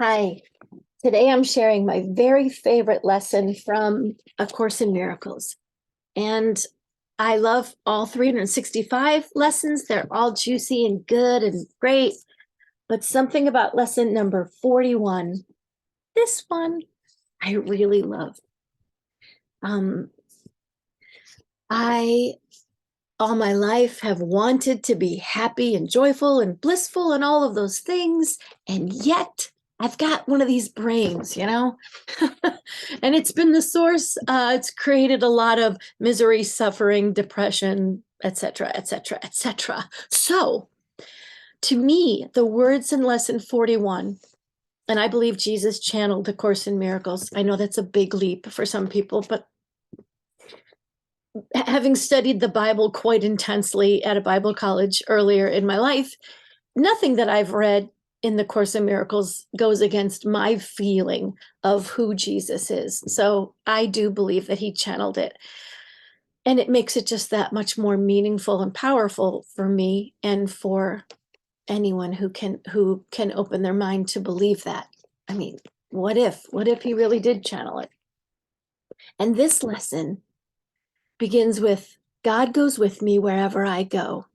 Hi, today I'm sharing my very favorite lesson from A Course in Miracles. And I love all 365 lessons. They're all juicy and good and great. But something about lesson number 41, this one, I really love. Um, I, all my life, have wanted to be happy and joyful and blissful and all of those things. And yet, I've got one of these brains, and it's been the source. It's created a lot of misery, suffering, depression, etc., etc., etc. So, to me, the words in lesson 41, and I believe Jesus channeled the Course in Miracles. I know that's a big leap for some people, but having studied the Bible quite intensely at a Bible college earlier in my life, nothing that I've read in the Course in Miracles goes against my feeling of who Jesus is. So I do believe that he channeled it. And it makes it just that much more meaningful and powerful for me and for anyone who can open their mind to believe that. I mean, what if he really did channel it? And this lesson begins with, God goes with me wherever I go.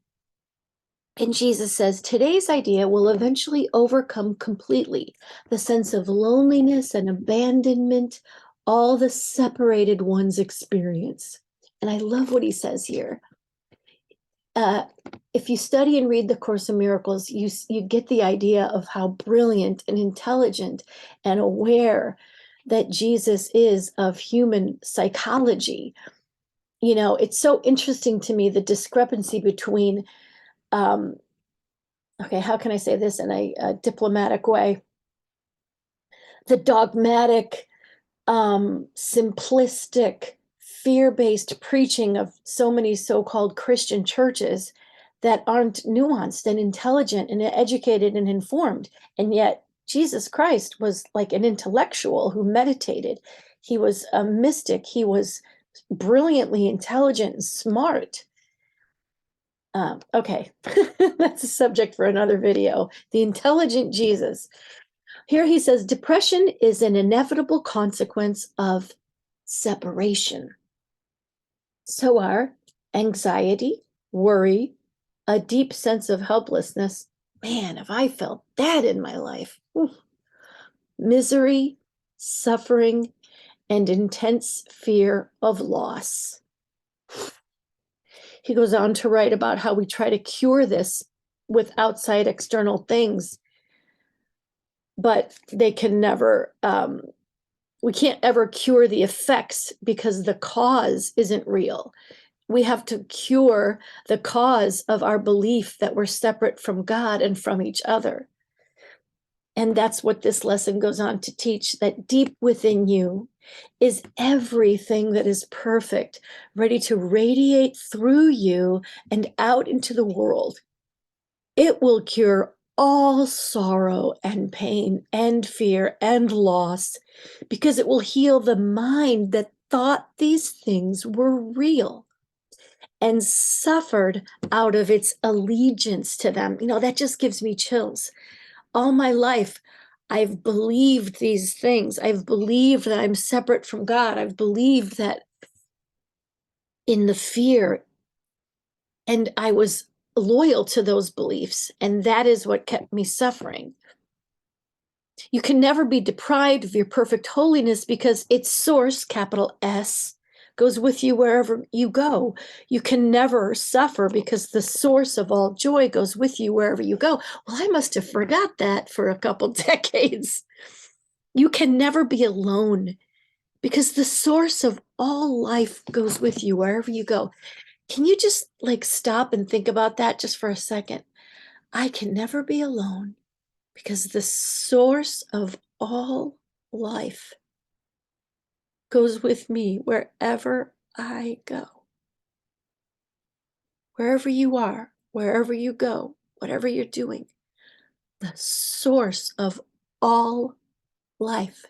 And Jesus says, today's idea will eventually overcome completely the sense of loneliness and abandonment all the separated ones experience. And I love what he says here. If you study and read the Course in Miracles, you get the idea of how brilliant and intelligent and aware that Jesus is of human psychology. It's so interesting to me, the discrepancy between okay, how can I say this in a diplomatic way? The dogmatic, simplistic, fear-based preaching of so many so-called Christian churches that aren't nuanced and intelligent and educated and informed. And yet Jesus Christ was like an intellectual who meditated. He was a mystic. He was brilliantly intelligent and smart. Okay, that's a subject for another video. The intelligent Jesus. Here he says, depression is an inevitable consequence of separation. So are anxiety, worry, a deep sense of helplessness. Man, have I felt that in my life. Oof. Misery, suffering, and intense fear of loss. He goes on to write about how we try to cure this with outside external things, but they can never, we can't ever cure the effects because the cause isn't real. We have to cure the cause of our belief that we're separate from God and from each other. And that's what this lesson goes on to teach, that deep within you is everything that is perfect, ready to radiate through you and out into the world. It will cure all sorrow and pain and fear and loss because it will heal the mind that thought these things were real and suffered out of its allegiance to them. That just gives me chills. All my life, I've believed these things. I've believed that I'm separate from God. I've believed that in the fear, and I was loyal to those beliefs, and that is what kept me suffering. You can never be deprived of your perfect holiness because its source, capital S, goes with you wherever you go. You can never suffer because the source of all joy goes with you wherever you go. Well, I must have forgot that for a couple decades. You can never be alone because the source of all life goes with you wherever you go. Can you just stop and think about that just for a second? I can never be alone because the source of all life goes with me wherever I go. Wherever you are, wherever you go, whatever you're doing, the source of all life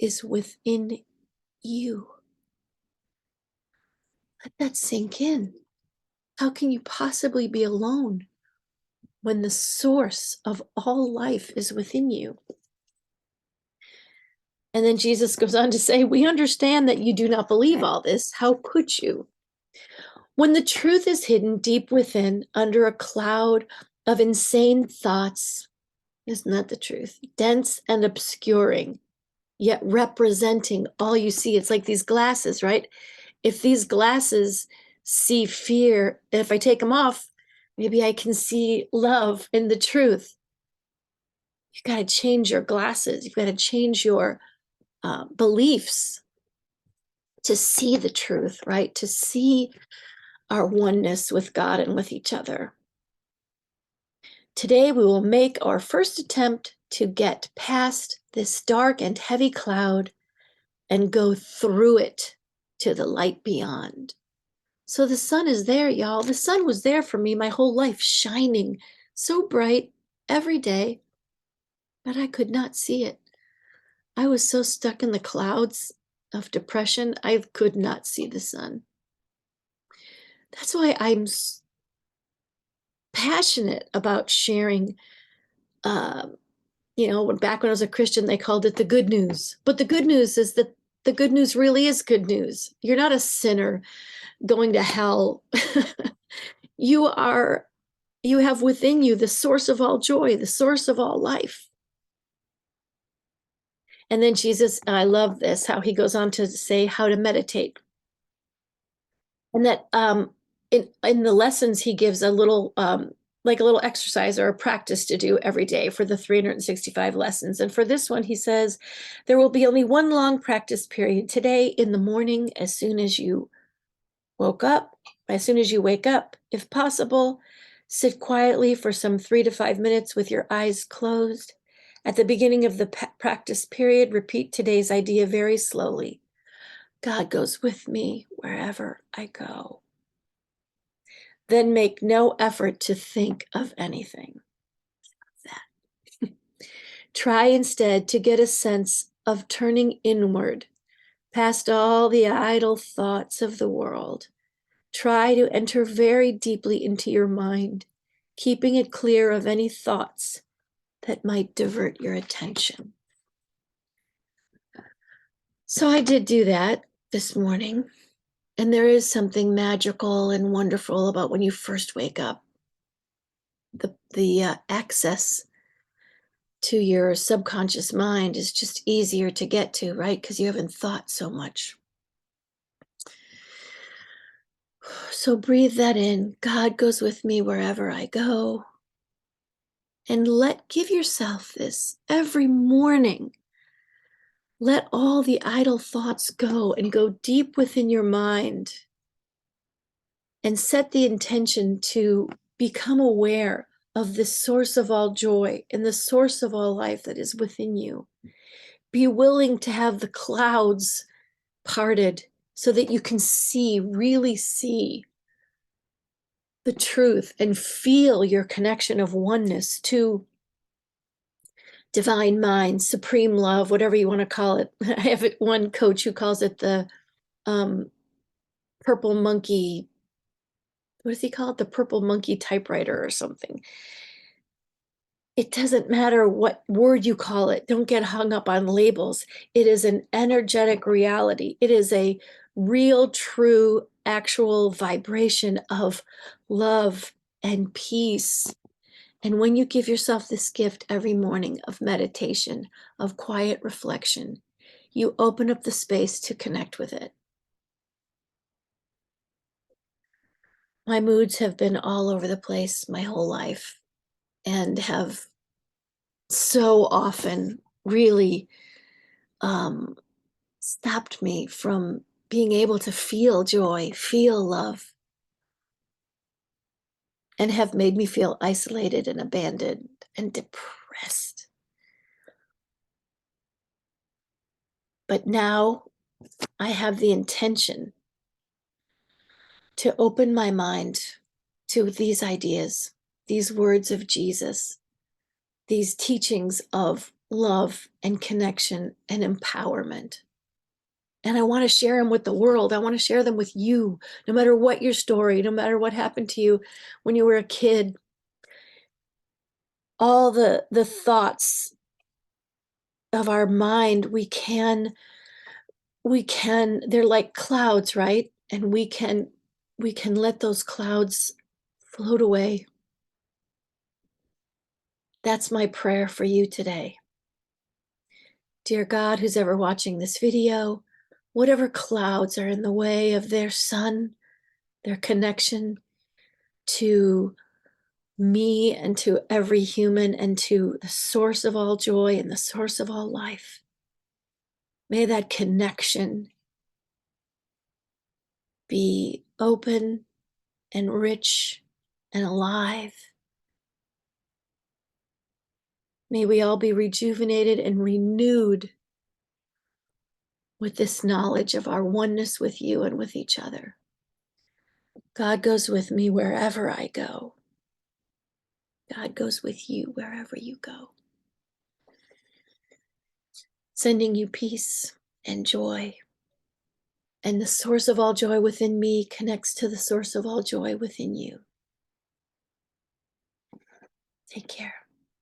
is within you. Let that sink in. How can you possibly be alone when the source of all life is within you? And then Jesus goes on to say, we understand that you do not believe all this. How could you? When the truth is hidden deep within under a cloud of insane thoughts, isn't that the truth? Dense and obscuring, yet representing all you see. It's like these glasses, right? If these glasses see fear, if I take them off, maybe I can see love and the truth. You've got to change your glasses. You've got to change your beliefs to see the truth, right? To see our oneness with God and with each other. Today, we will make our first attempt to get past this dark and heavy cloud and go through it to the light beyond. So the sun is there, y'all. The sun was there for me my whole life, shining so bright every day, but I could not see it. I was so stuck in the clouds of depression, I could not see the sun. That's why I'm passionate about sharing. Back when I was a Christian, they called it the good news. But the good news is that the good news really is good news. You're not a sinner going to hell. You have within you the source of all joy, the source of all life. And then Jesus, I love this, how he goes on to say how to meditate. And that in the lessons, he gives a little like a little exercise or a practice to do every day for the 365 lessons. And for this one, he says, there will be only one long practice period today in the morning, as soon as you wake up, if possible, sit quietly for some 3 to 5 minutes with your eyes closed. At the beginning of the practice period, repeat today's idea very slowly. God goes with me wherever I go. Then make no effort to think of anything. That. Try instead to get a sense of turning inward, past all the idle thoughts of the world. Try to enter very deeply into your mind, keeping it clear of any thoughts that might divert your attention. So I did do that this morning. And there is something magical and wonderful about when you first wake up. The access to your subconscious mind is just easier to get to, right? Because you haven't thought so much. So breathe that in. God goes with me wherever I go. And give yourself this every morning. Let all the idle thoughts go and go deep within your mind. And set the intention to become aware of the source of all joy and the source of all life that is within you. Be willing to have the clouds parted so that you can really see the truth and feel your connection of oneness to divine mind, supreme love, whatever you want to call it. I have one coach who calls it the purple monkey. What does he call it? The purple monkey typewriter or something. It doesn't matter what word you call it. Don't get hung up on labels. It is an energetic reality. It is a real, true, actual vibration of love and peace. And when you give yourself this gift every morning of meditation, of quiet reflection, you open up the space to connect with it. My moods have been all over the place my whole life and have so often really stopped me from being able to feel joy, feel love, and have made me feel isolated and abandoned and depressed. But now I have the intention to open my mind to these ideas, these words of Jesus, these teachings of love and connection and empowerment. And I want to share them with the world. I want to share them with you, no matter what your story, no matter what happened to you when you were a kid. All the thoughts of our mind, they're like clouds, right? And we can let those clouds float away. That's my prayer for you today. Dear God, who's ever watching this video, whatever clouds are in the way of their sun, their connection to me and to every human and to the source of all joy and the source of all life, may that connection be open and rich and alive. May we all be rejuvenated and renewed with this knowledge of our oneness with you and with each other. God goes with me wherever I go. God goes with you wherever you go. Sending you peace and joy. And the source of all joy within me connects to the source of all joy within you. Take care.